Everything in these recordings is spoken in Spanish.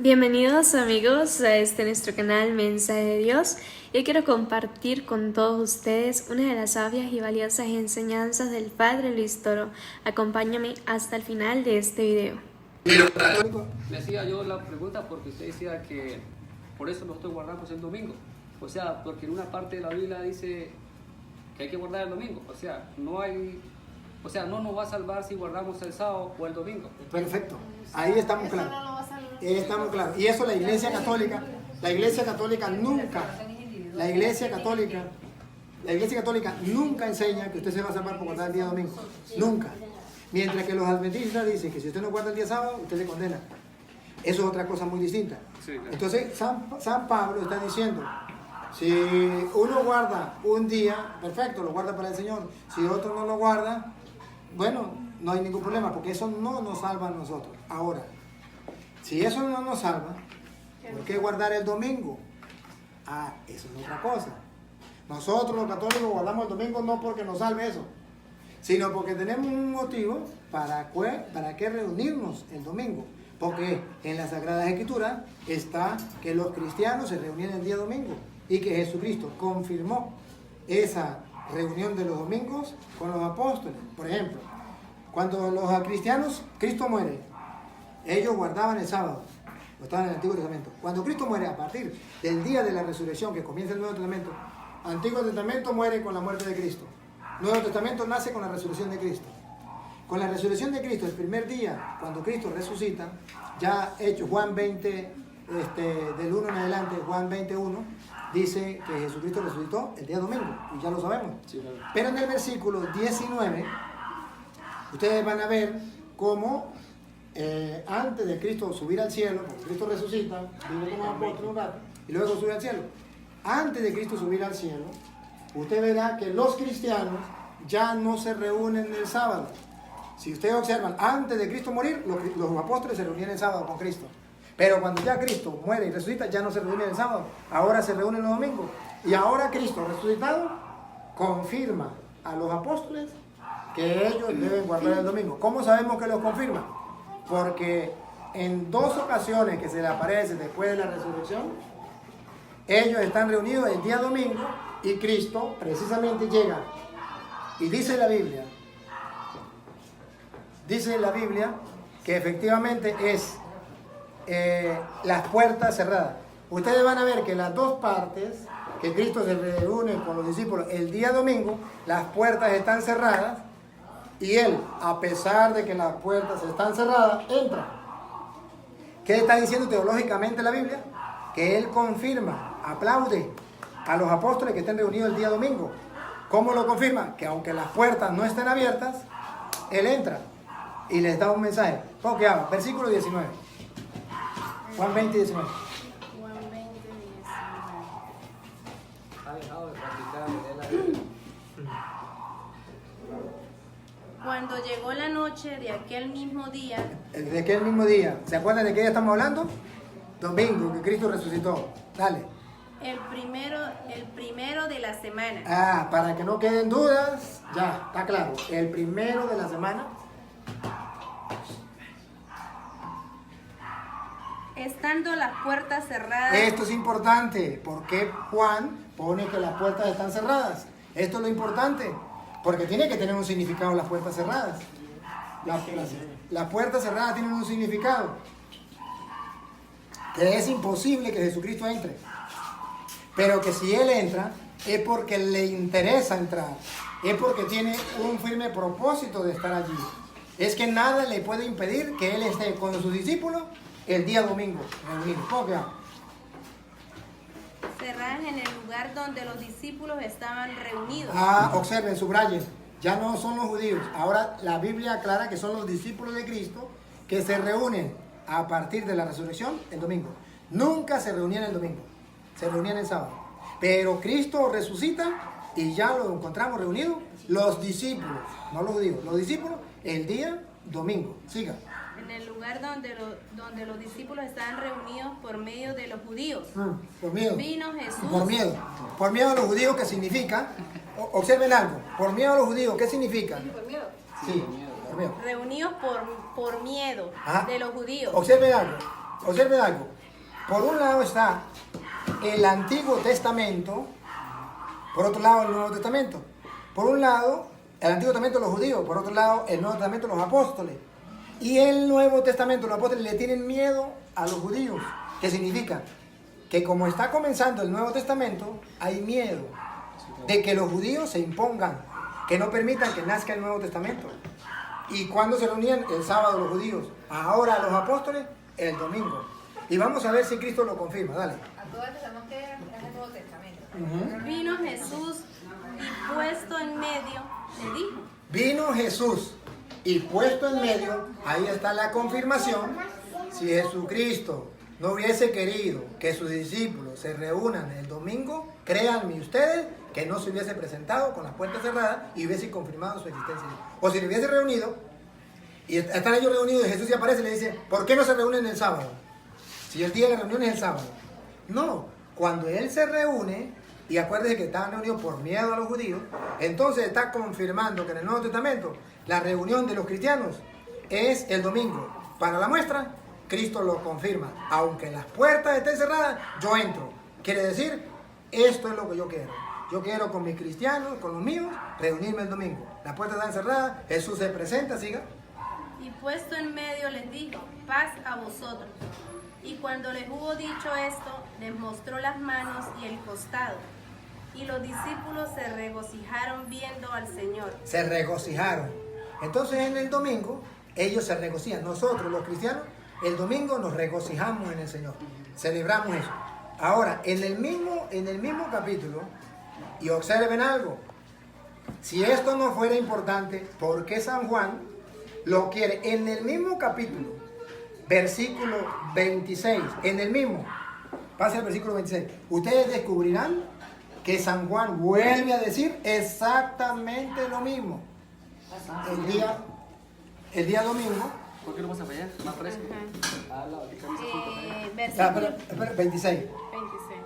Bienvenidos amigos a nuestro canal Mensaje de Dios. Yo quiero compartir con todos ustedes una de las sabias y valiosas enseñanzas del Padre Luis Toro. Acompáñame hasta el final de este video. Me hacía yo la pregunta porque usted decía que por eso nosotros guardamos el domingo. O sea, porque en una parte de la Biblia dice que hay que guardar el domingo. O sea, no nos va a salvar si guardamos el sábado o el domingo. Perfecto, ahí estamos claros. Estamos claros. Y eso la Iglesia Católica nunca, la Iglesia Católica nunca enseña que usted se va a salvar por guardar el día domingo. Nunca. Mientras que los adventistas dicen que si usted no guarda el día sábado, usted se condena. Eso es otra cosa muy distinta. Sí, claro. Entonces, San Pablo está diciendo, si uno guarda un día, perfecto, lo guarda para el Señor. Si otro no lo guarda, bueno, no hay ningún problema, porque eso no nos salva a nosotros. Ahora, si eso no nos salva, ¿por qué guardar el domingo? Ah, eso es otra cosa. Nosotros los católicos guardamos el domingo no porque nos salve eso, sino porque tenemos un motivo para qué reunirnos el domingo. Porque en las Sagradas Escrituras está que los cristianos se reunían el día domingo y que Jesucristo confirmó esa reunión de los domingos con los apóstoles. Por ejemplo, cuando los cristianos, Cristo muere, ellos guardaban el sábado, lo estaban en el Antiguo Testamento. Cuando Cristo muere, a partir del día de la resurrección, que comienza el Nuevo Testamento, Antiguo Testamento muere con la muerte de Cristo. Nuevo Testamento nace con la resurrección de Cristo. Con la resurrección de Cristo, el primer día, cuando Cristo resucita, ya hecho Juan 20, del 1 en adelante, Juan 21, dice que Jesucristo resucitó el día domingo, y ya lo sabemos. Sí, claro. Pero en el versículo 19, ustedes van a ver cómo antes de Cristo subir al cielo, porque Cristo resucita, vive como apóstol un rato, y luego sube al cielo. Antes de Cristo subir al cielo, usted verá que los cristianos ya no se reúnen el sábado. Si ustedes observan, antes de Cristo morir, los apóstoles se reunían el sábado con Cristo. Pero cuando ya Cristo muere y resucita, ya no se reúnen el sábado. Ahora se reúnen los domingos. Y ahora Cristo resucitado confirma a los apóstoles que ellos deben guardar el domingo. ¿Cómo sabemos que los confirma? Porque en dos ocasiones que se le aparece después de la resurrección, ellos están reunidos el día domingo y Cristo precisamente llega. Y dice la Biblia que efectivamente es las puertas cerradas. Ustedes van a ver que las dos partes que Cristo se reúne con los discípulos el día domingo, las puertas están cerradas y Él, a pesar de que las puertas están cerradas, entra. ¿Qué está diciendo teológicamente la Biblia? Que Él confirma, aplaude a los apóstoles que estén reunidos el día domingo. ¿Cómo lo confirma? Que aunque las puertas no estén abiertas, Él entra y les da un mensaje. ¿Cómo que habla? Versículo 19. Juan 20, 19. Juan 20, 19. Ha dejado de practicar leer la Biblia. Cuando llegó la noche de aquel mismo día, ¿De aquel mismo día? ¿Se acuerdan de qué día estamos hablando? Domingo, que Cristo resucitó. Dale. el primero de la semana, Ah, para que no queden dudas, ya, está claro. El primero de la semana. estando las puertas cerradas, Esto es importante, porque Juan pone que las puertas están cerradas. Esto es lo importante, porque tiene que tener un significado las puertas cerradas. Las puertas cerradas tienen un significado, que es imposible que Jesucristo entre. Pero que si Él entra, es porque le interesa entrar. Es porque tiene un firme propósito de estar allí. Es que nada le puede impedir que Él esté con sus discípulos el día domingo reunidos. ¿Cómo que va? cerradas en el lugar donde los discípulos estaban reunidos. Ah, observen, subrayen. Ya no son los judíos. Ahora la Biblia aclara que son los discípulos de Cristo que se reúnen a partir de la resurrección el domingo. Nunca se reunían el domingo. Se reunían el sábado. Pero Cristo resucita y ya lo encontramos reunidos los discípulos, no los judíos, los discípulos el día domingo. Siga. En el lugar donde los discípulos estaban reunidos por medio de los judíos. Por miedo. Vino Jesús. Por miedo. Por miedo a los judíos, ¿qué significa? Observen algo. Por miedo a los judíos, ¿qué significa? Por miedo. Sí, por miedo. Reunidos por miedo Ajá. de los judíos. Observen algo. observen algo. Por un lado está el Antiguo Testamento, por otro lado el Nuevo Testamento. Por un lado, el Antiguo Testamento los judíos, por otro lado, el Nuevo Testamento los apóstoles. Y el Nuevo Testamento, los apóstoles le tienen miedo a los judíos. ¿Qué significa? Que como está comenzando el Nuevo Testamento, hay miedo de que los judíos se impongan, que no permitan que nazca el Nuevo Testamento. ¿Y cuándo se reunían? El sábado los judíos. Ahora los apóstoles, el domingo. Y vamos a ver si Cristo lo confirma. Dale. Acuérdate, sabemos que es el Nuevo Testamento. Vino Jesús y puesto en medio le dijo. Vino Jesús y puesto en medio, ahí está la confirmación. Si Jesucristo no hubiese querido que sus discípulos se reúnan el domingo, créanme ustedes que no se hubiese presentado con las puertas cerradas y hubiese confirmado su existencia. O si le hubiese reunido, y están ellos reunidos y Jesús se aparece y le dice, ¿por qué no se reúnen el sábado? Si el día de la reunión es el sábado. No, cuando Él se reúne, y acuérdense que estaban reunidos por miedo a los judíos, entonces está confirmando que en el Nuevo Testamento la reunión de los cristianos es el domingo. Para la muestra, Cristo lo confirma. Aunque las puertas estén cerradas, yo entro. Quiere decir, esto es lo que yo quiero. Yo quiero con mis cristianos, con los míos, reunirme el domingo. Las puertas están cerradas, Jesús se presenta, siga. Y puesto en medio les dijo, paz a vosotros. Y cuando les hubo dicho esto, les mostró las manos y el costado. Y los discípulos se regocijaron viendo al Señor. Se regocijaron. Entonces en el domingo, ellos se regocijan. Nosotros, los cristianos, el domingo nos regocijamos en el Señor. Celebramos eso. Ahora, en el mismo capítulo, y observen algo. Si esto no fuera importante, ¿por qué San Juan lo quiere? En el mismo capítulo, versículo 26, en el mismo, pase al versículo 26, ustedes descubrirán que San Juan vuelve a decir exactamente lo mismo. El día domingo. ¿Por qué no pasa para allá? Más fresco. Versículo 26. 26.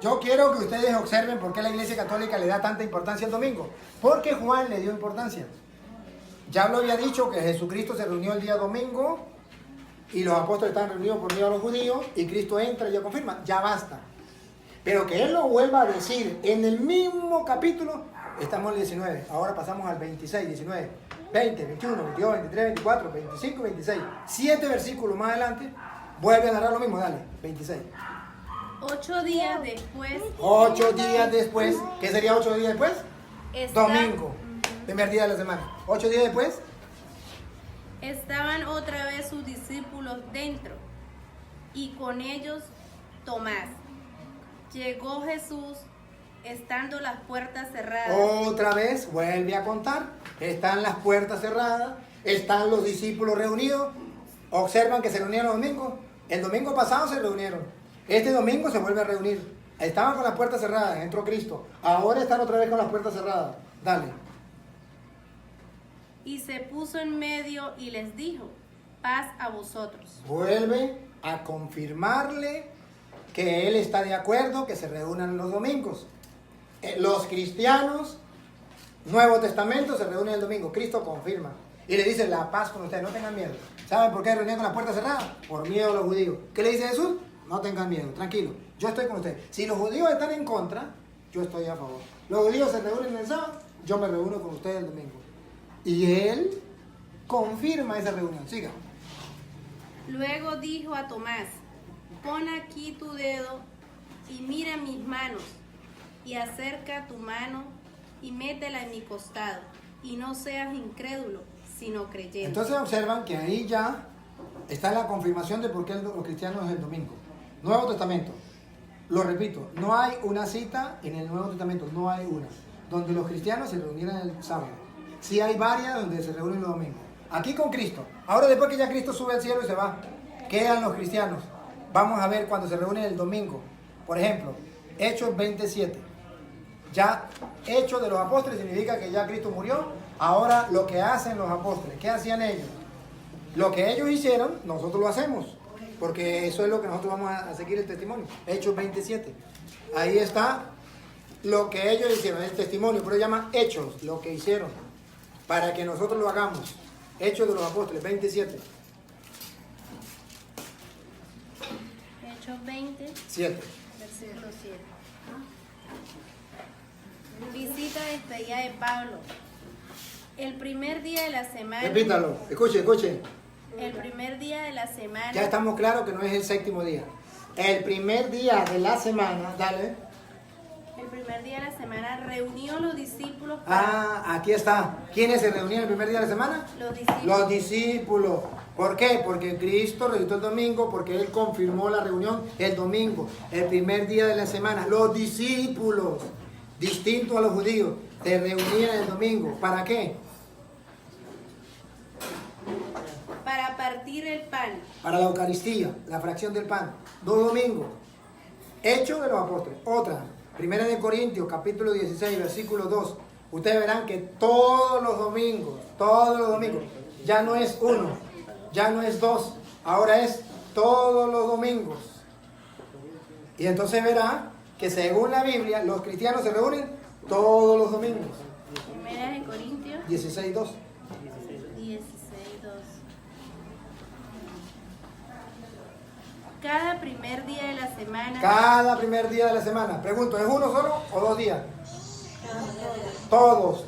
Yo quiero que ustedes observen por qué la Iglesia Católica le da tanta importancia al domingo. Porque Juan le dio importancia. Ya lo había dicho que Jesucristo se reunió el día domingo y los apóstoles estaban reunidos por miedo a los judíos y Cristo entra y ya confirma. Ya basta. Pero que Él lo vuelva a decir en el mismo capítulo, estamos en el 19, ahora pasamos al 26, 19, 20, 21, 22, 23, 24, 25, 26. 7 versículos más adelante, vuelve a narrar lo mismo, dale, 26. 8 días después. 8 días después, ¿qué sería 8 días después? Domingo, primer día de la semana. 8 días después, Estaban otra vez sus discípulos dentro y con ellos Tomás. Llegó Jesús estando las puertas cerradas. otra vez, vuelve a contar. Están las puertas cerradas, están los discípulos reunidos. Observan que se reunieron los domingos. El domingo pasado se reunieron. Este domingo se vuelve a reunir. Estaban con las puertas cerradas, entró Cristo. Ahora están otra vez con las puertas cerradas. Dale. Y se puso en medio y les dijo, paz a vosotros. Vuelve a confirmarle que Él está de acuerdo que se reúnan los domingos. Los cristianos, Nuevo Testamento, se reúnen el domingo. Cristo confirma. Y le dice, la paz con ustedes, no tengan miedo. ¿Saben por qué reunían con las puertas cerradas? Por miedo a los judíos. ¿Qué le dice Jesús? No tengan miedo, tranquilo. Yo estoy con ustedes. Si los judíos están en contra, yo estoy a favor. Los judíos se reúnen el sábado, yo me reúno con ustedes el domingo. Y Él confirma esa reunión. Siga. Luego dijo a Tomás, pon aquí tu dedo y mira mis manos, y acerca tu mano y métela en mi costado, y no seas incrédulo, sino creyente. Entonces observan que ahí ya está la confirmación de por qué los cristianos es el domingo. Nuevo Testamento. Lo repito, no hay una cita en el Nuevo Testamento, no hay una, donde los cristianos se reunieran el sábado. Sí hay varias donde se reúnen los domingos. Aquí con Cristo. Ahora después que ya Cristo sube al cielo y se va, quedan los cristianos. Vamos a ver cuando se reúnen el domingo. Por ejemplo, Hechos 27. Ya Hechos de los apóstoles significa que ya Cristo murió. Ahora lo que hacen los apóstoles, ¿qué hacían ellos? Lo que ellos hicieron, nosotros lo hacemos. Porque eso es lo que nosotros vamos a seguir el testimonio. Hechos 27. Ahí está lo que ellos hicieron, el testimonio, pero llama Hechos, lo que hicieron. Para que nosotros lo hagamos. Hechos de los apóstoles, 27. 20, 7. versículo 7. Visita despedida de Pablo. El primer día de la semana. Repítalo, escuche. El primer día de la semana. Ya estamos claros que no es el séptimo día. El primer día de la semana, dale. El primer día de la semana reunió los discípulos. Aquí está. ¿Quiénes se reunían el primer día de la semana? Los discípulos. Los discípulos. ¿Por qué? Porque Cristo resucitó el domingo, porque Él confirmó la reunión el domingo, el primer día de la semana. Los discípulos, distintos a los judíos, se reunían el domingo. ¿Para qué? Para partir el pan. Para la Eucaristía, la fracción del pan. 2 domingos. Hechos de los apóstoles. Otra, 1 Corintios, capítulo 16, versículo 2. Ustedes verán que todos los domingos, ya no es uno, ya no es dos, ahora es todos los domingos. Y entonces verá que según la Biblia, los cristianos se reúnen todos los domingos. 1 Corintios 16, 2. 16:2. Cada primer día de la semana. Cada primer día de la semana. Pregunto, ¿es uno solo o 2 días? Todos.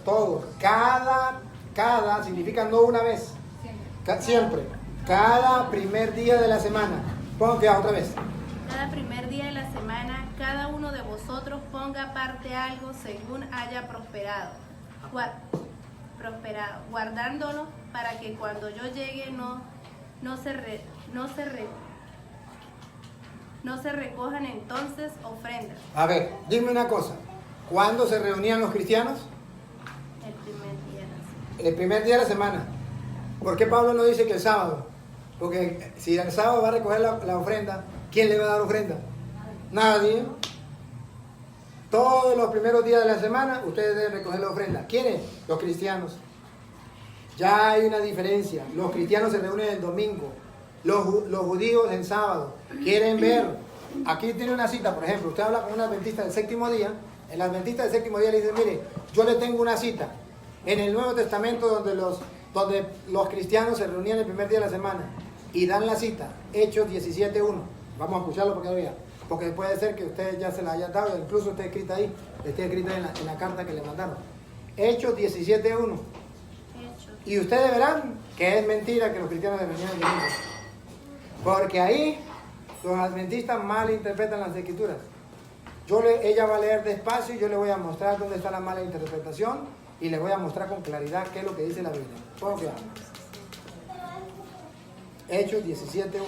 Cada significa no una vez. Siempre. Cada primer día de la semana. Pongan cuidado otra vez. Cada primer día de la semana, cada uno de vosotros ponga aparte algo según haya prosperado, guardándolo para que cuando yo llegue no se recojan entonces ofrendas. A ver, dime una cosa. ¿Cuándo se reunían los cristianos? El primer día de la semana. El primer día de la semana. ¿Por qué Pablo no dice que el sábado? Porque si el sábado va a recoger la ofrenda, ¿quién le va a dar ofrenda? Nadie. Todos los primeros días de la semana ustedes deben recoger la ofrenda. ¿Quiénes? Los cristianos. Ya hay una diferencia. Los cristianos se reúnen el domingo. Los judíos en sábado. Quieren ver. Aquí tiene una cita, por ejemplo. Usted habla con un adventista del séptimo día. El adventista del séptimo día le dice, mire, yo le tengo una cita. En el Nuevo Testamento donde los cristianos se reunían el primer día de la semana. Y dan la cita. Hechos 17:1. Vamos a escucharlo porque puede ser que ustedes ya se la hayan dado, incluso esté escrita ahí en la carta que le mandaron. Hechos 17:1. Y ustedes verán que es mentira que los cristianos se reunían el domingo. Porque ahí los adventistas mal interpretan las escrituras. Ella va a leer despacio y yo le voy a mostrar dónde está la mala interpretación y le voy a mostrar con claridad qué es lo que dice la Biblia. Pongan cuidado. Hechos 17:1.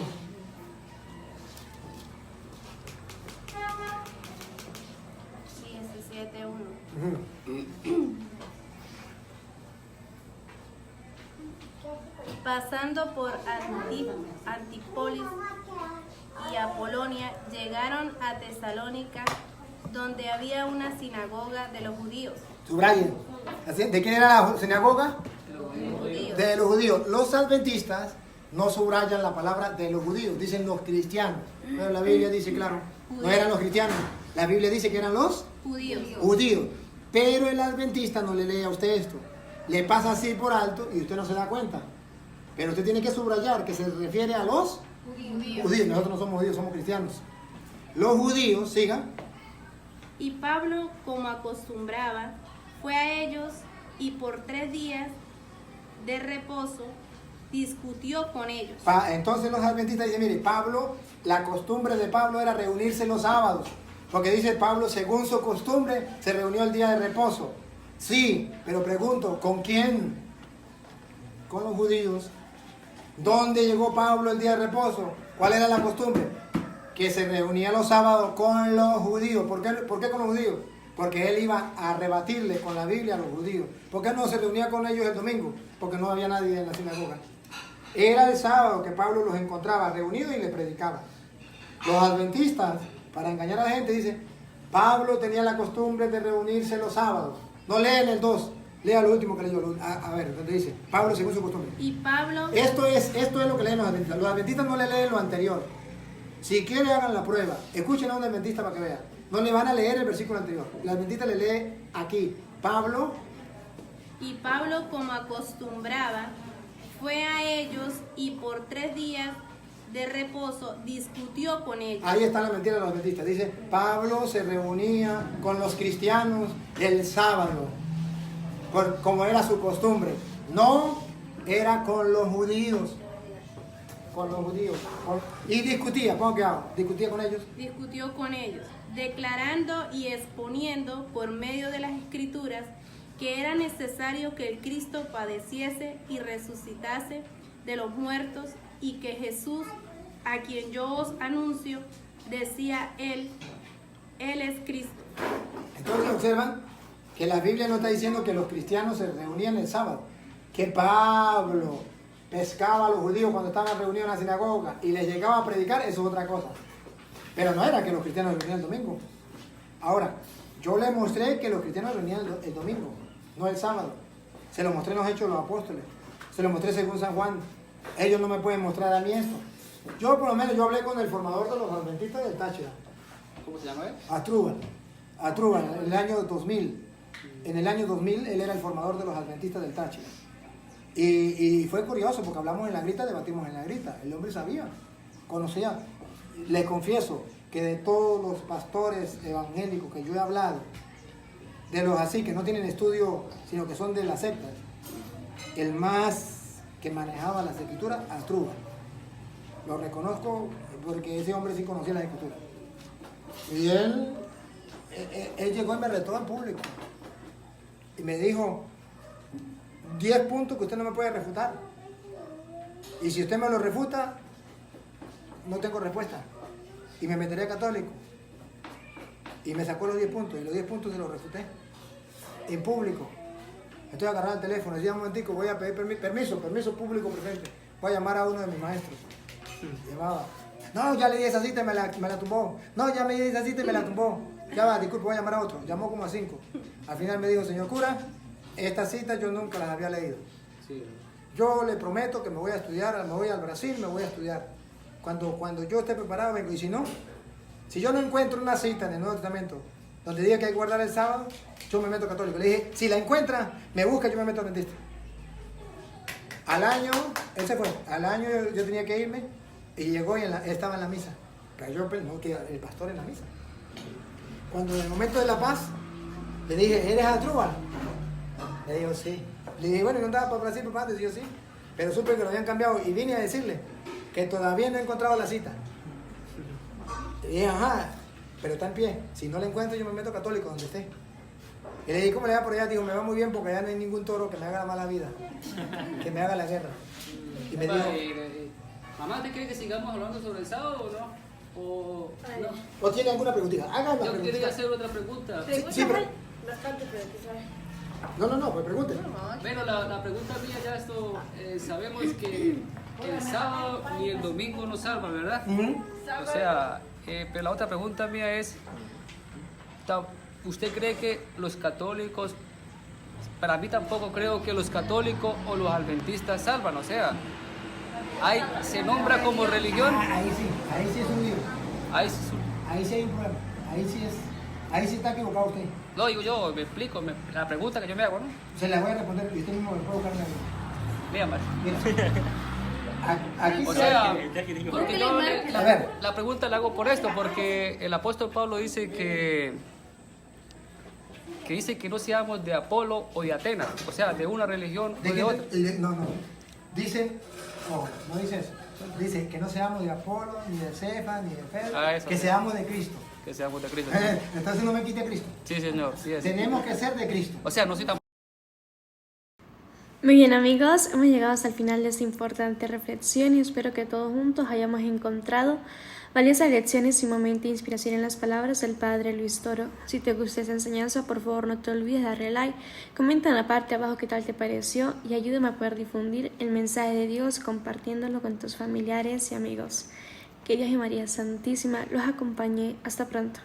Pasando por Antípolis y Apolonia, llegaron a Tesalónica, donde había una sinagoga de los judíos. Subrayen. ¿De quién era la sinagoga? Judíos. De los judíos. Los adventistas no subrayan la palabra de los judíos, dicen los cristianos. Pero la Biblia dice, claro, no eran los cristianos. La Biblia dice que eran los judíos. Pero el adventista no le lee a usted esto. Le pasa así por alto y usted no se da cuenta. Pero usted tiene que subrayar que se refiere a los judíos. Nosotros no somos judíos, somos cristianos. Los judíos, sigan. Y Pablo, como acostumbraba, fue a ellos y por 3 días de reposo discutió con ellos. Entonces los adventistas dicen, mire, la costumbre de Pablo era reunirse los sábados. Porque dice Pablo, según su costumbre, se reunió el día de reposo. Sí, pero pregunto, ¿con quién? Con los judíos. ¿Dónde llegó Pablo el día de reposo? ¿Cuál era la costumbre? Que se reunía los sábados con los judíos. ¿Por qué con los judíos? Porque él iba a rebatirle con la Biblia a los judíos. ¿Por qué no se reunía con ellos el domingo? Porque no había nadie en la sinagoga. Era el sábado que Pablo los encontraba reunidos y les predicaba. Los adventistas, para engañar a la gente, dicen, Pablo tenía la costumbre de reunirse los sábados. No leen el 2, lea lo último que leyó. A ver, donde dice, Pablo según su costumbre. Y Pablo... Esto es lo que leen los adventistas. Los adventistas no le leen lo anterior. Si quieren, hagan la prueba. Escuchen a un adventista para que vean. No le van a leer el versículo anterior. El adventista le lee aquí. Y Pablo, como acostumbraba, fue a ellos y por 3 días de reposo, discutió con ellos. Ahí está la mentira de los adventistas. Dice, Pablo se reunía con los cristianos el sábado, como era su costumbre. No era con los judíos. Con los judíos. Y discutía, ¿cómo que hago? Discutía con ellos. Discutió con ellos, declarando y exponiendo por medio de las escrituras que era necesario que el Cristo padeciese y resucitase de los muertos, y que Jesús, a quien yo os anuncio, decía él es Cristo. Entonces observan que la Biblia no está diciendo que los cristianos se reunían el sábado, que Pablo pescaba a los judíos cuando estaban reunidos en la sinagoga y les llegaba a predicar, eso es otra cosa. Pero no era que los cristianos se reunían el domingo. Ahora, yo les mostré que los cristianos se reunían el domingo, no el sábado. Se lo mostré en los Hechos de los Apóstoles, se lo mostré según San Juan. Ellos no me pueden mostrar a mí esto. Yo por lo menos, yo hablé con el formador de los adventistas del Táchira. ¿Cómo se llama él? Asdrúbal, en el año 2000. En el año 2000 él era el formador de los adventistas del Táchira. Y fue curioso porque hablamos en la grita, debatimos en la grita. El hombre sabía, conocía. Le confieso que de todos los pastores evangélicos que yo he hablado, de los así que no tienen estudio, sino que son de las sectas, el más que manejaba las escrituras, Asdrúbal. Lo reconozco porque ese hombre sí conocía las escrituras. Y él llegó y me retó en público. Y me dijo, 10 puntos que usted no me puede refutar. Y si usted me lo refuta, no tengo respuesta. Y me meteré católico. Y me sacó los 10 puntos. Y los 10 puntos se los refuté. En público. Estoy agarrando el teléfono. Decía un momentico, voy a pedir permiso público presente. Voy a llamar a uno de mis maestros. Llamaba. No, ya le di esa cita y me la tumbó. No, ya me di esa cita y me la tumbó. Ya va, disculpe, voy a llamar a otro. Llamó como a 5. Al final me dijo, señor cura, estas citas yo nunca las había leído. Sí. Yo le prometo que me voy a estudiar, me voy al Brasil, me voy a estudiar. Cuando yo esté preparado vengo. Y si no, si yo no encuentro una cita en el Nuevo Testamento donde diga que hay que guardar el sábado, yo me meto católico. Le dije, si la encuentra, me busca, yo me meto adventista. Al año, él se fue. Al año yo tenía que irme y llegó y él estaba en la misa. Pero yo no, que el pastor en la misa. Cuando en el momento de la paz, le dije, ¿eres Asdrúbal? Le dijo, sí. Le dije, bueno, ¿y no andaba para Brasil, papá? Le dijo, sí. Pero supe que lo habían cambiado y vine a decirle que todavía no he encontrado la cita. Le dije, ajá, pero está en pie. Si no la encuentro, yo me meto católico donde esté. Y le dije, ¿cómo le va por allá? Dijo, me va muy bien porque allá no hay ningún toro que me haga la mala vida, que me haga la guerra. Y me dijo, mamá, ¿te cree que sigamos hablando sobre el sábado o no? ¿O no? ¿o tiene alguna preguntita? Haga la Yo preguntita. quería hacer otra pregunta. Sí, pero... Bastante, pero tú sabes. No, pues pregunte. Bueno, la pregunta mía ya esto, sabemos que el sábado ni el domingo nos salva, ¿verdad? O sea, pero la otra pregunta mía es, ¿usted cree que los católicos, para mí tampoco creo que los católicos o los adventistas salvan, o sea, se nombra como religión? Ahí sí es un lío. Ahí Ahí sí hay un problema. Ahí sí está equivocado usted. lo digo yo, me explico, la pregunta que yo me hago, ¿no? Se la voy a responder y usted mismo me puede buscar en la vida. Mira, Mar. Mira. Aquí O sí sea, hay- porque yo A ver. la pregunta la hago por esto, porque el apóstol Pablo dice que dice que no seamos de Apolo o de Atenas, o sea, de una religión o de otra. No. Dice, no dice eso. Dice que no seamos de Apolo, ni de Cefas, ni de Pedro, Ah, eso que sí. seamos de Cristo. Que seamos de Cristo. Entonces no me quite a Cristo. Sí, señor, sí es. Tenemos que ser de Cristo. O sea, no soy tan... Muy bien amigos, hemos llegado hasta el final de esta importante reflexión y espero que todos juntos hayamos encontrado valiosas lecciones y un momento de inspiración en las palabras del Padre Luis Toro. Si te gusta esta enseñanza, por favor no te olvides de darle like, comenta en la parte de abajo qué tal te pareció y ayúdame a poder difundir el mensaje de Dios compartiéndolo con tus familiares y amigos. Que Dios y María Santísima los acompañe. Hasta pronto.